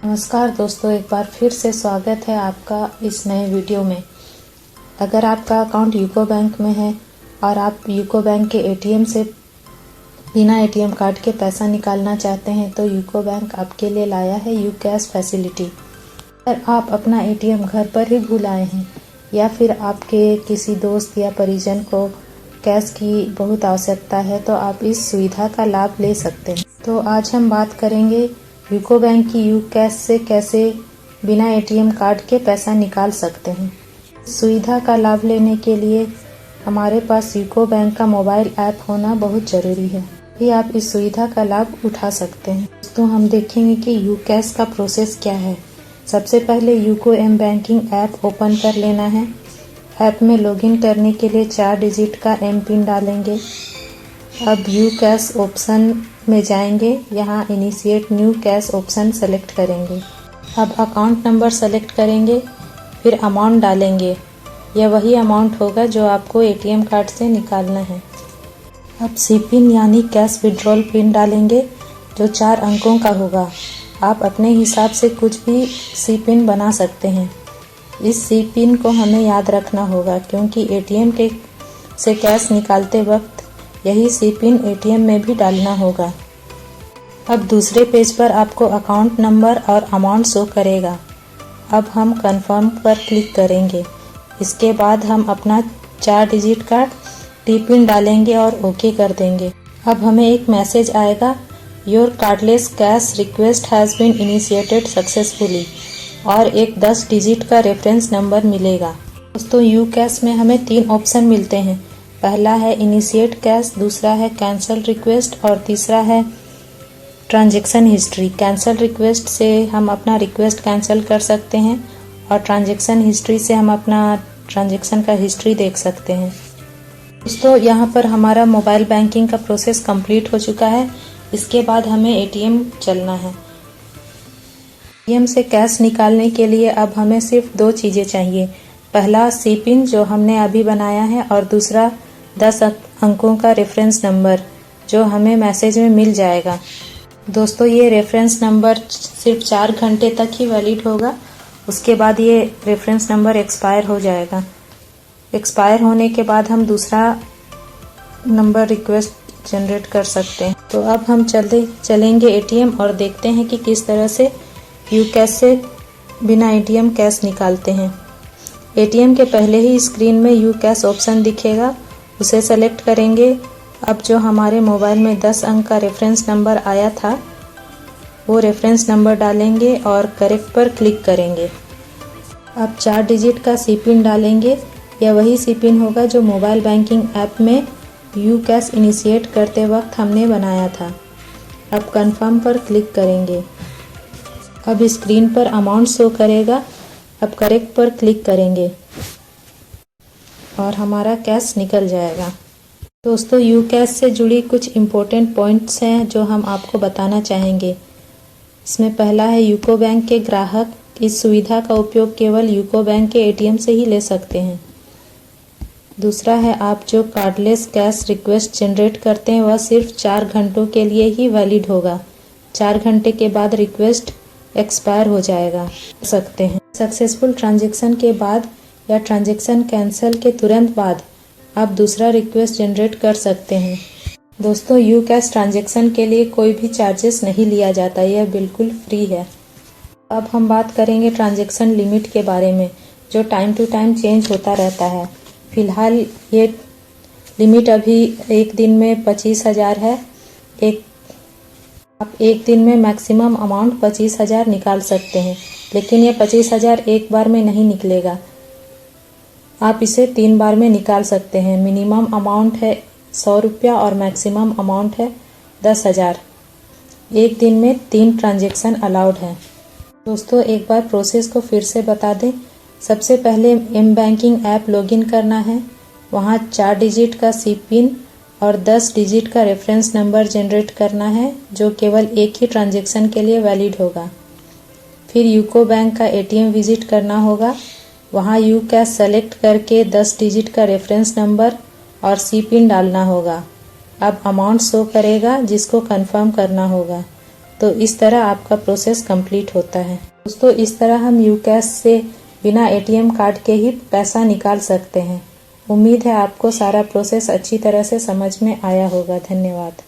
नमस्कार दोस्तों, एक बार फिर से स्वागत है आपका इस नए वीडियो में। अगर आपका अकाउंट यूको बैंक में है और आप यूको बैंक के एटीएम से बिना एटीएम कार्ड के पैसा निकालना चाहते हैं तो यूको बैंक आपके लिए लाया है यू कैश फैसिलिटी। अगर आप अपना एटीएम घर पर ही भूल आए हैं या फिर आपके किसी दोस्त या परिजन को कैश की बहुत आवश्यकता है तो आप इस सुविधा का लाभ ले सकते हैं। तो आज हम बात करेंगे यूको बैंक की यू कैश से कैसे बिना एटीएम कार्ड के पैसा निकाल सकते हैं। सुविधा का लाभ लेने के लिए हमारे पास यूको बैंक का मोबाइल ऐप होना बहुत ज़रूरी है, कि आप इस सुविधा का लाभ उठा सकते हैं। तो हम देखेंगे कि यू कैश का प्रोसेस क्या है। सबसे पहले UCO M banking app open कर लेना है। ऐप में लॉगिन करने के लिए 4 डिजिट का एम पिन डालेंगे। अब यू कैश ऑप्शन में जाएंगे, यहाँ initiate new cash option select करेंगे। अब अकाउंट नंबर सेलेक्ट करेंगे, फिर अमाउंट डालेंगे। यह वही अमाउंट होगा जो आपको एटीएम कार्ड से निकालना है। अब सी पिन यानी कैश विड्रॉल पिन डालेंगे जो 4 अंकों का होगा। आप अपने हिसाब से कुछ भी सी पिन बना सकते हैं। इस सी पिन को हमें याद रखना होगा क्योंकि एटीएम से कैश निकालते वक्त यही सी पिन एटीएम में भी डालना होगा। अब दूसरे पेज पर आपको अकाउंट नंबर और अमाउंट शो करेगा। अब हम कंफर्म पर क्लिक करेंगे। इसके बाद हम अपना 4 डिजिट का टी पिन डालेंगे और ओके कर देंगे। अब हमें एक मैसेज आएगा, your cardless cash request has been initiated successfully, और एक 10 डिजिट का रेफरेंस नंबर मिलेगा। दोस्तों, यू कैश में हमें 3 ऑप्शन मिलते हैं। पहला है इनिशिएट कैश, दूसरा है कैंसल रिक्वेस्ट और तीसरा है ट्रांजैक्शन हिस्ट्री। कैंसल रिक्वेस्ट से हम अपना रिक्वेस्ट कैंसिल कर सकते हैं और ट्रांजैक्शन हिस्ट्री से हम अपना ट्रांजैक्शन का हिस्ट्री देख सकते हैं। दोस्तों, यहाँ पर हमारा मोबाइल बैंकिंग का प्रोसेस कंप्लीट हो चुका है। इसके बाद हमें एटीएम चलना है। एटीएम से कैश निकालने के लिए अब हमें सिर्फ 2 चीज़ें चाहिए। पहला सी पिन जो हमने अभी बनाया है और दूसरा 10 अंकों का रेफरेंस नंबर जो हमें मैसेज में मिल जाएगा। दोस्तों, ये रेफरेंस नंबर सिर्फ 4 घंटे तक ही वैलिड होगा। उसके बाद ये रेफरेंस नंबर एक्सपायर हो जाएगा। एक्सपायर होने के बाद हम दूसरा नंबर रिक्वेस्ट जनरेट कर सकते हैं। तो अब हम चलेंगे एटीएम और देखते हैं कि किस तरह से यू कैश से बिना एटीएम कैश निकालते हैं। एटीएम के पहले ही स्क्रीन में यू कैश ऑप्शन दिखेगा, उसे सेलेक्ट करेंगे। अब जो हमारे मोबाइल में 10 अंक का रेफरेंस नंबर आया था वो रेफरेंस नंबर डालेंगे और करेक्ट पर क्लिक करेंगे। अब 4 डिजिट का सी पिन डालेंगे। यह वही सी पिन होगा जो मोबाइल बैंकिंग ऐप में यू कैश इनिशिएट करते वक्त हमने बनाया था। अब कंफर्म पर क्लिक करेंगे। अब स्क्रीन पर अमाउंट शो करेगा। अब करेक्ट पर क्लिक करेंगे और हमारा कैश निकल जाएगा। दोस्तों, यू कैश से जुड़ी कुछ इम्पोर्टेंट पॉइंट्स हैं जो हम आपको बताना चाहेंगे। इसमें पहला है यूको बैंक के ग्राहक इस सुविधा का उपयोग केवल यूको बैंक के एटीएम से ही ले सकते हैं। दूसरा है, आप जो कार्डलेस कैश रिक्वेस्ट जनरेट करते हैं वह सिर्फ 4 घंटों के लिए ही वैलिड होगा। 4 घंटे के बाद रिक्वेस्ट एक्सपायर हो जाएगा सकते हैं। सक्सेसफुल ट्रांजैक्शन के बाद या ट्रांजैक्शन कैंसिल के तुरंत बाद आप दूसरा रिक्वेस्ट जनरेट कर सकते हैं। दोस्तों, यू कैश ट्रांजैक्शन के लिए कोई भी चार्जेस नहीं लिया जाता, यह बिल्कुल फ्री है। अब हम बात करेंगे ट्रांजैक्शन लिमिट के बारे में जो टाइम टू टाइम चेंज होता रहता है। फिलहाल ये लिमिट अभी एक दिन में 25,000 है। आप एक दिन में मैक्सिमम अमाउंट 25,000 निकाल सकते हैं, लेकिन ये 25,000 एक बार में नहीं निकलेगा। आप इसे 3 बार में निकाल सकते हैं। मिनिमम अमाउंट है 100 रुपया और मैक्सिमम अमाउंट है 10,000। एक दिन में 3 ट्रांजैक्शन अलाउड है। दोस्तों, एक बार प्रोसेस को फिर से बता दें। सबसे पहले एम बैंकिंग ऐप लॉगिन करना है। वहाँ 4 डिजिट का सी पिन और 10 डिजिट का रेफरेंस नंबर जनरेट करना है जो केवल एक ही ट्रांजैक्शन के लिए वैलिड होगा। फिर यूको बैंक का एटीएम विजिट करना होगा। वहाँ यू कैश सेलेक्ट करके 10 डिजिट का रेफरेंस नंबर और सी पिन डालना होगा। अब अमाउंट शो करेगा जिसको कंफर्म करना होगा। तो इस तरह आपका प्रोसेस कंप्लीट होता है। दोस्तों, इस तरह हम यूकैश से बिना एटीएम कार्ड के ही पैसा निकाल सकते हैं। उम्मीद है आपको सारा प्रोसेस अच्छी तरह से समझ में आया होगा। धन्यवाद।